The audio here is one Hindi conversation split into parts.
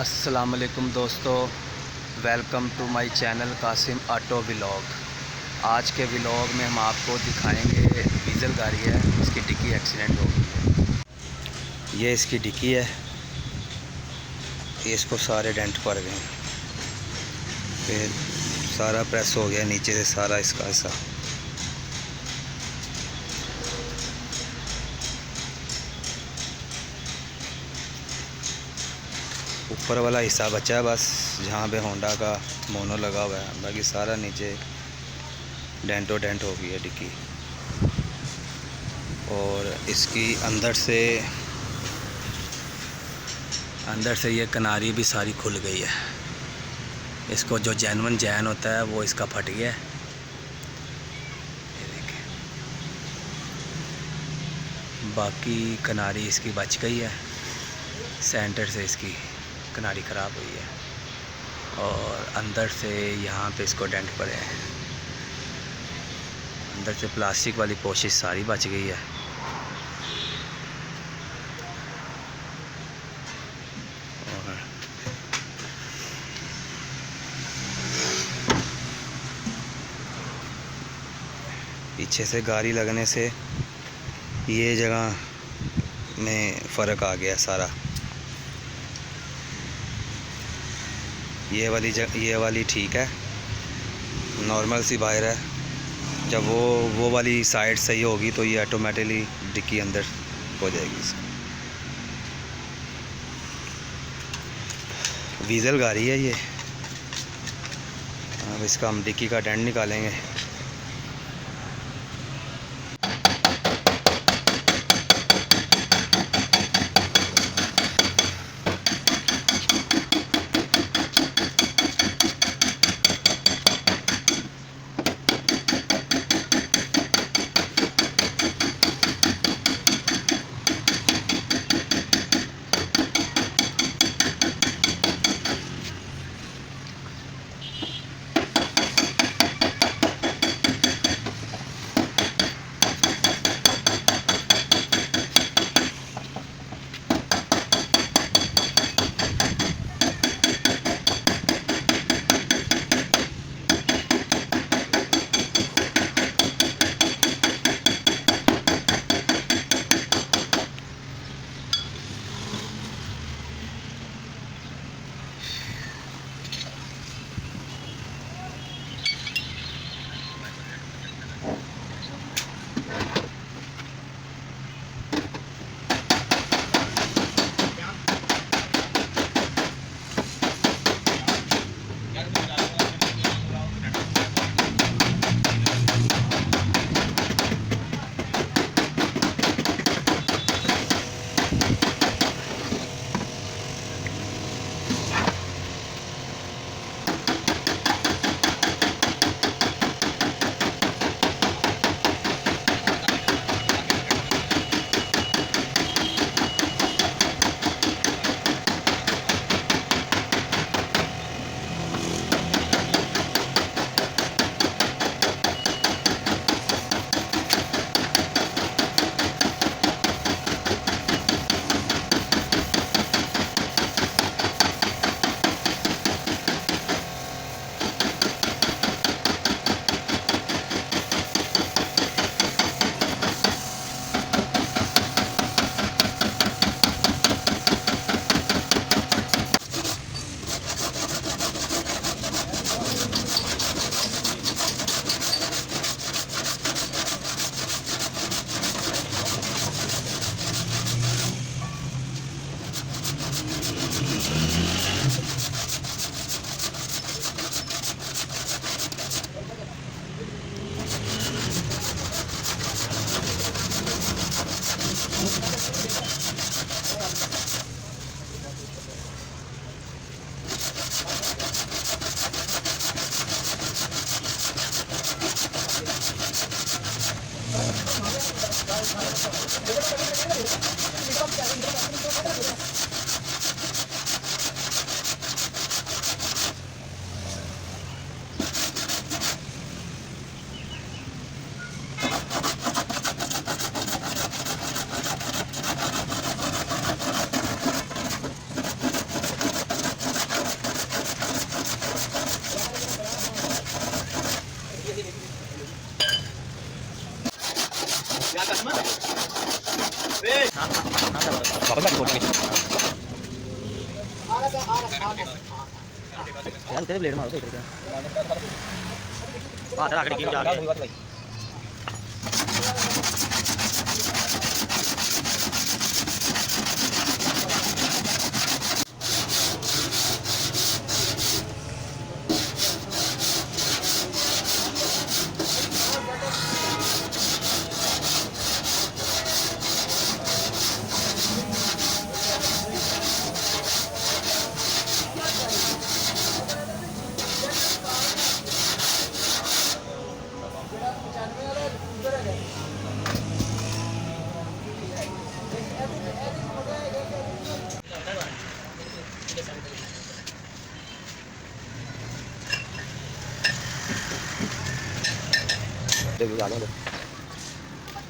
अस्सलाम वालेकुम दोस्तों, welcome to my channel Kasim auto vlog. आज के व्लॉग में हम आपको दिखाएंगे डीजल गाड़ी है, इसकी डिक्की एक्सीडेंट हो गई है। ये इसकी डिक्की है, ये इसको सारे डेंट पड़ गए हैं, फिर सारा प्रेस हो गया नीचे से, सारा इसका हिस्सा। ऊपर वाला हिस्सा बचा है बस, जहाँ पे होंडा का मोनो लगा हुआ है, बाकी सारा नीचे डेंट हो गई है डिक्की। और इसकी अंदर से ये किनारी भी सारी खुल गई है। इसको जो जेन्युइन जैन होता है वो इसका फट गया है। ये देखें, बाकी किनारी इसकी बच गई है, सेंटर से इसकी किनारी ख़राब हुई है और अंदर से यहाँ पे इसको डेंट पड़े हैं। अंदर से प्लास्टिक वाली पोशिश सारी बच गई है। और पीछे से गाड़ी लगने से ये जगह में फ़र्क आ गया सारा। ये वाली ठीक है, नॉर्मल सी बाहर है। जब वो वाली साइड सही होगी तो ये ऑटोमेटिकली डिक्की अंदर हो जाएगी। डीजल गाड़ी है ये। अब इसका हम डिक्की का डेंट निकालेंगे। यार तेरे ब्लेड मारो सही तरीके बात रख के जा के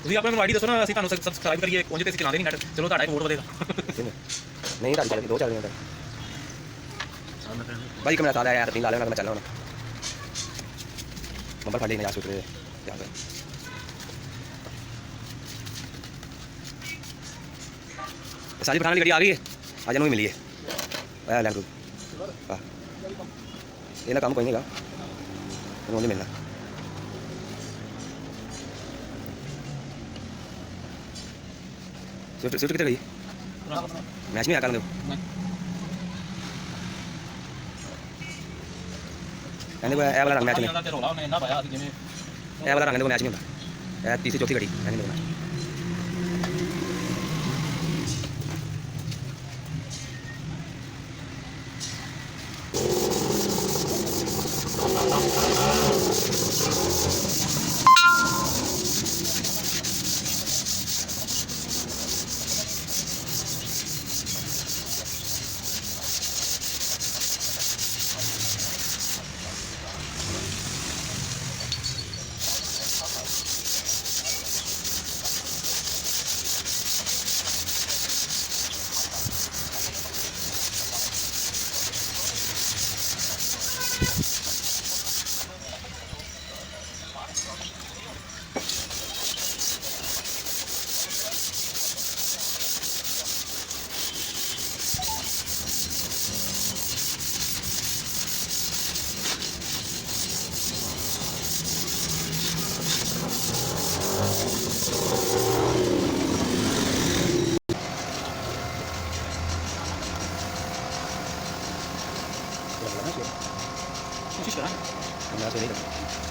ਤੁਸੀਂ ਆਪਣਾ ਆਈਡੀ ਦੱਸੋ ਨਾ, ਅਸੀਂ ਤੁਹਾਨੂੰ ਸਬਸਕ੍ਰਾਈਬ ਕਰੀਏ। ਉਂਝ ਤੇ ਅਸੀਂ ਚਲਾਉਂਦੇ ਨਹੀਂ ਨੈਟ, ਚਲੋ ਤੁਹਾਡਾ ਇੱਕ ਵੋਟ ਵਧੇਗਾ। नहीं तारी चल दो चल रही भाई कमरा सादा यार 3 ला लेना मैं चल रहा हूं नंबर खाली नहीं आ सुत रहे यहां पे साली पुरानी गाड़ी आ गई है आज नवी मिली है आया लैंड क्रूज हां ये ना काम कोई नहीं का इन्होंने मिलना स्विफ्ट कितने गई मैच में आकर दो कहने को ए वाला रंग मैच में ਤੇ ਰੋਲਾ ਉਹਨੇ ਇੰਨਾ ਪਾਇਆ ਸੀ ਜਿਵੇਂ ए वाला रंग को मैच नहीं होता ए तीसरी चौथी घड़ी कहने को कोशिश करा। मैं तो नहीं करता